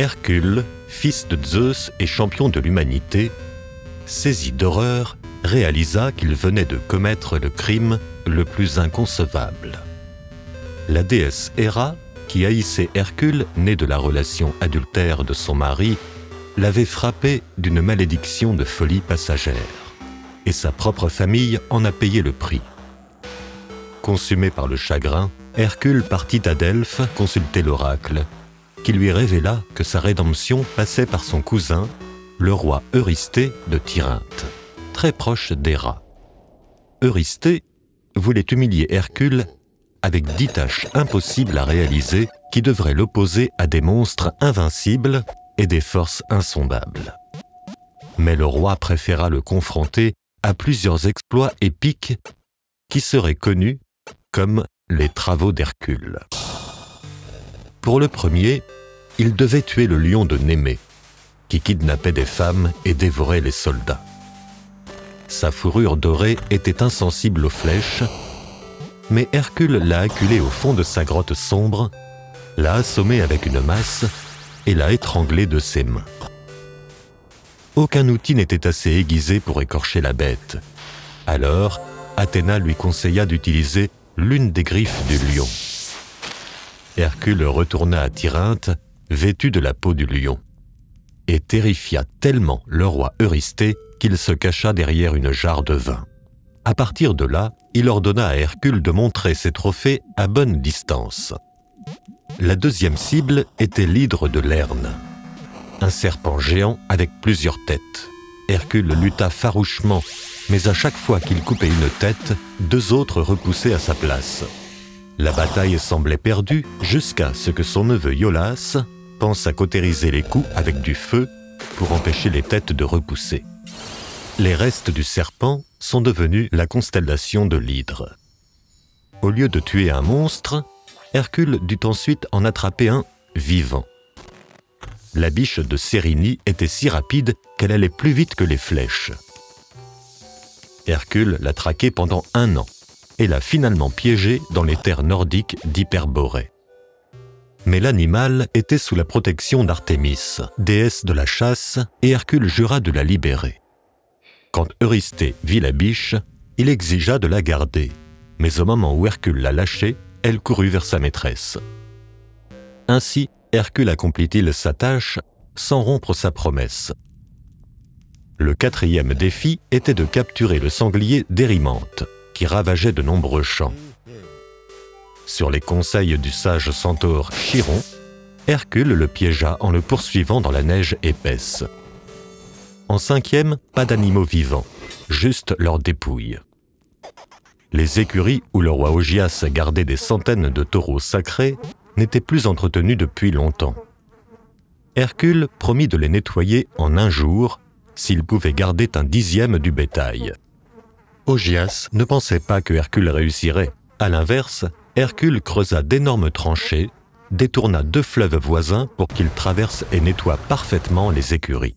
Hercule, fils de Zeus et champion de l'humanité, saisi d'horreur, réalisa qu'il venait de commettre le crime le plus inconcevable. La déesse Héra, qui haïssait Hercule, né de la relation adultère de son mari, l'avait frappé d'une malédiction de folie passagère, et sa propre famille en a payé le prix. Consumé par le chagrin, Hercule partit à Delphes consulter l'oracle, qui lui révéla que sa rédemption passait par son cousin, le roi Eurysthée de Tirynthe, très proche d'Héra. Eurysthée voulait humilier Hercule avec 10 tâches impossibles à réaliser qui devraient l'opposer à des monstres invincibles et des forces insondables. Mais le roi préféra le confronter à plusieurs exploits épiques qui seraient connus comme les travaux d'Hercule. Pour le premier, il devait tuer le lion de Némée, qui kidnappait des femmes et dévorait les soldats. Sa fourrure dorée était insensible aux flèches, mais Hercule l'a acculé au fond de sa grotte sombre, l'a assommé avec une masse et l'a étranglé de ses mains. Aucun outil n'était assez aiguisé pour écorcher la bête. Alors, Athéna lui conseilla d'utiliser l'une des griffes du lion. Hercule retourna à Tirynthe, vêtu de la peau du lion, et terrifia tellement le roi Eurysthée qu'il se cacha derrière une jarre de vin. À partir de là, il ordonna à Hercule de montrer ses trophées à bonne distance. La deuxième cible était l'hydre de Lerne, un serpent géant avec plusieurs têtes. Hercule lutta farouchement, mais à chaque fois qu'il coupait une tête, 2 autres repoussaient à sa place. La bataille semblait perdue jusqu'à ce que son neveu Iolasse pense à cautériser les coups avec du feu pour empêcher les têtes de repousser. Les restes du serpent sont devenus la constellation de l'hydre. Au lieu de tuer un monstre, Hercule dut ensuite en attraper un vivant. La biche de Cérynie était si rapide qu'elle allait plus vite que les flèches. Hercule l'a traquée pendant 1 an et l'a finalement piégée dans les terres nordiques d'Hyperborée. Mais l'animal était sous la protection d'Artémis, déesse de la chasse, et Hercule jura de la libérer. Quand Eurysthée vit la biche, il exigea de la garder, mais au moment où Hercule l'a lâchée, elle courut vers sa maîtresse. Ainsi, Hercule accomplit-il sa tâche sans rompre sa promesse. Le 4e défi était de capturer le sanglier d'Érymanthe, qui ravageait de nombreux champs. Sur les conseils du sage centaure Chiron, Hercule le piégea en le poursuivant dans la neige épaisse. En 5e, pas d'animaux vivants, juste leurs dépouilles. Les écuries où le roi Augias gardait des centaines de taureaux sacrés n'étaient plus entretenues depuis longtemps. Hercule promit de les nettoyer en 1 jour s'il pouvait garder un 10e du bétail. Augias ne pensait pas que Hercule réussirait. À l'inverse, Hercule creusa d'énormes tranchées, détourna 2 fleuves voisins pour qu'ils traversent et nettoient parfaitement les écuries.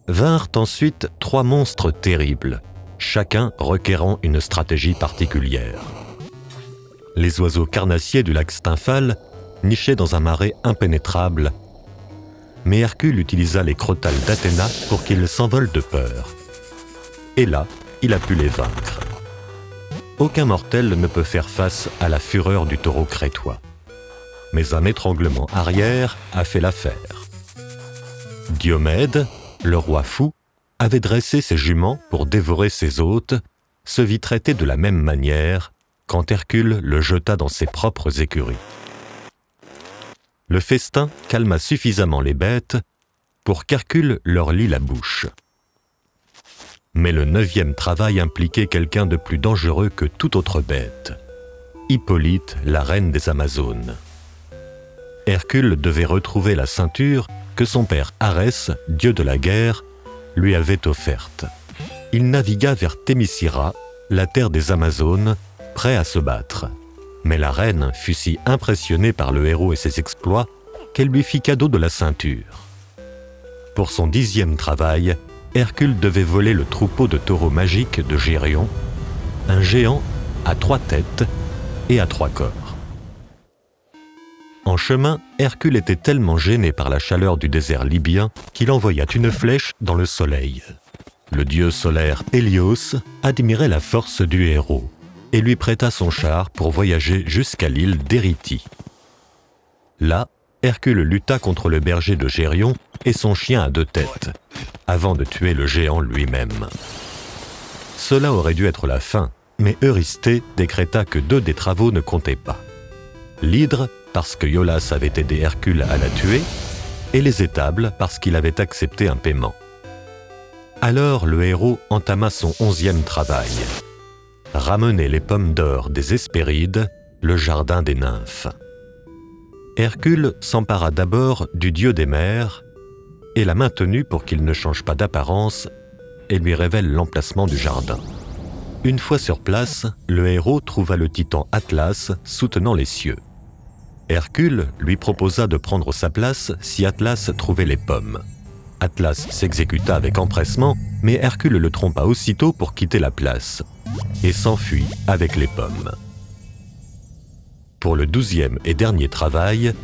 Vinrent ensuite 3 monstres terribles, chacun requérant une stratégie particulière. Les oiseaux carnassiers du lac Stymphale nichaient dans un marais impénétrable, mais Hercule utilisa les crotales d'Athéna pour qu'ils s'envolent de peur. Et là, il a pu les vaincre. Aucun mortel ne peut faire face à la fureur du taureau crétois. Mais un étranglement arrière a fait l'affaire. Diomède, le roi fou, avait dressé ses juments pour dévorer ses hôtes, se vit traiter de la même manière quand Hercule le jeta dans ses propres écuries. Le festin calma suffisamment les bêtes pour qu'Hercule leur lie la bouche. Mais le 9e travail impliquait quelqu'un de plus dangereux que toute autre bête, Hippolyte, la reine des Amazones. Hercule devait retrouver la ceinture que son père Arès, dieu de la guerre, lui avait offerte. Il navigua vers Thémicyra, la terre des Amazones, prêt à se battre. Mais la reine fut si impressionnée par le héros et ses exploits qu'elle lui fit cadeau de la ceinture. Pour son 10e travail, Hercule devait voler le troupeau de taureaux magiques de Gérion, un géant à 3 têtes et à 3 corps. En chemin, Hercule était tellement gêné par la chaleur du désert libyen qu'il envoya une flèche dans le soleil. Le dieu solaire Hélios admirait la force du héros et lui prêta son char pour voyager jusqu'à l'île d'Érythie. Là, Hercule lutta contre le berger de Gérion et son chien à 2 têtes, avant de tuer le géant lui-même. Cela aurait dû être la fin, mais Eurysthée décréta que 2 des travaux ne comptaient pas. L'hydre, parce que Iolasse avait aidé Hercule à la tuer, et les étables, parce qu'il avait accepté un paiement. Alors le héros entama son 11e travail. Ramener les pommes d'or des Hespérides, le jardin des nymphes. Hercule s'empara d'abord du dieu des mers et l'a maintenu pour qu'il ne change pas d'apparence et lui révèle l'emplacement du jardin. Une fois sur place, le héros trouva le titan Atlas soutenant les cieux. Hercule lui proposa de prendre sa place si Atlas trouvait les pommes. Atlas s'exécuta avec empressement, mais Hercule le trompa aussitôt pour quitter la place et s'enfuit avec les pommes. Pour le 12e et dernier travail,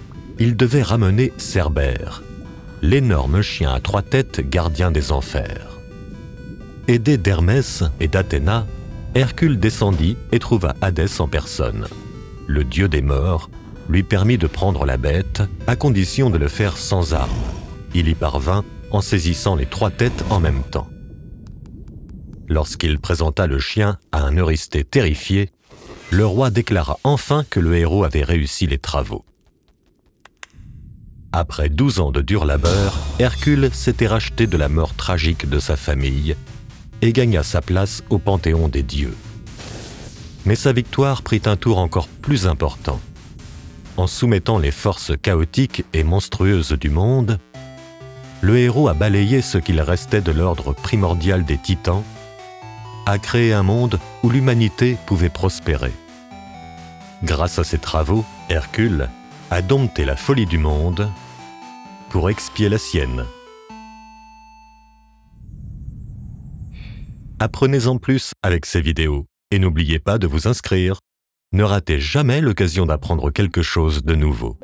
il devait ramener Cerbère, l'énorme chien à 3 têtes gardien des enfers. Aidé d'Hermès et d'Athéna, Hercule descendit et trouva Hadès en personne. Le dieu des morts lui permit de prendre la bête, à condition de le faire sans armes. Il y parvint en saisissant les 3 têtes en même temps. Lorsqu'il présenta le chien à un Eurysthée terrifié, le roi déclara enfin que le héros avait réussi les travaux. Après 12 ans de dur labeur, Hercule s'était racheté de la mort tragique de sa famille et gagna sa place au panthéon des dieux. Mais sa victoire prit un tour encore plus important. En soumettant les forces chaotiques et monstrueuses du monde, le héros a balayé ce qu'il restait de l'ordre primordial des titans, a créé un monde où l'humanité pouvait prospérer. Grâce à ses travaux, Hercule a dompté la folie du monde pour expier la sienne. Apprenez-en plus avec ces vidéos et n'oubliez pas de vous inscrire. Ne ratez jamais l'occasion d'apprendre quelque chose de nouveau.